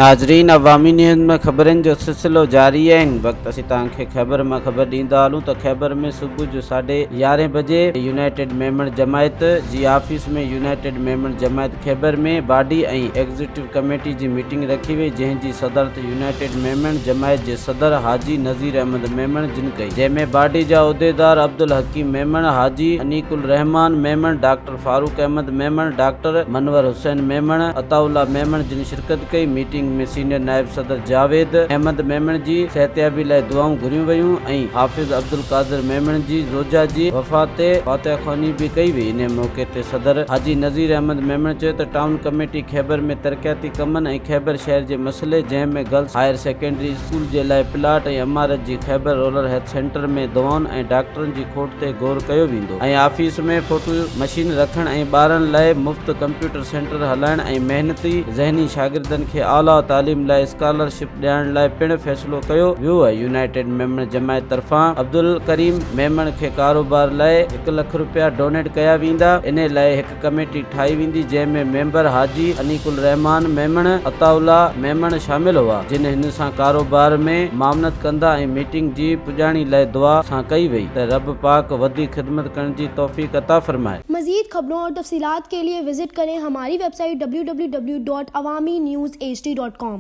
नाजरीन, अवामी न्यूज़ में ख़बरनि जो सिलसिलो जारी है। वक्त असीं तव्हांखे ख़ैबर में ख़बर ॾींदा हलूं त ख़ैबर में सुबुह जो 11:30 बजे यूनाइटेड मेमण जमायत जी ऑफिस में यूनाइटेड मेमण जमायत ख़ैबर में बॉडी ऐं एग्ज़ीक्यूटिव कमेटी जी मीटिंग रखी वई, जंहिंजी सदरत यूनाइटेड मेमण जमायत जे सदर हाजी नज़ीर अहमद मेमण जिन कई, जंहिंमें बॉडी जा उहिदेदार अब्दुल हकीम मेमण, हाजी अनीकुल रहमान मेमण, डॉक्टर फारूक अहमद मेमण, डॉक्टर मनवर हुसैन मेमण, अताउल्ला मेमण जिन शिरकत कई। मीटिंग में सीनियर नायब सदर जावेद अहमद मेमण जी सेहतियाबी लाइ दुआऊं घुरियूं वयूं ऐं हाफ़िज़ अब्दुल कादिर मेमण जी ज़ोजा जी वफ़ात ते फातिहा ख़्वानी बि कई वई। इन मौक़े ते सदर हाजी नज़ीर अहमद मेमण चयो त टाउन कमेटी ख़ैबर में तरक़ियाती कमनि ऐं ख़ैबर शहर जे मसइले, जंहिंमें गर्ल्स हायर सेकेंडरी स्कूल जे लाइ प्लाट ऐं इमारत जी ख़ैबर रूरल हेल्थ सेंटर में दवाउनि ऐं डॉक्टरनि जी खोट ते गौर कयो वेंदो ऐं ऑफिस में फोटो मशीन रखण ऐं ॿारनि लाइ मुफ़्त कंप्यूटर सेंटर हलाइण ऐं महिनती ज़हनी शागिर्दनि खे आला तालीम लाइ स्कॉलरशिप ॾियण लाइ पिणु फ़ैसिलो कयो वियो आहे। यूनाइटेड मेमण जमायत तरफ़ां अब्दुल करीम मेमण खे कारोबार लाइ 1 लख रुपया डोनेट कया वेंदा। इन लाइ हिकु कमेटी ठाही वेंदी, जंहिंमें मेंबर हाजी अनीकुल रहमान मेमण, अताउल्ला मेमण शामिल हुआ, जिन हिन सां कारोबार में मामनत कंदा ऐं मीटिंग जी पुॼाणी लाइ दुआ सां कई वई त रब पाक वधीक ख़िदमत करण जी तौफ़ीक़ अता फरमाए। मज़ीद खबरों और तफसीलात के लिए विजिट करें हमारी वेबसाइट www.awamiNewsHD.com।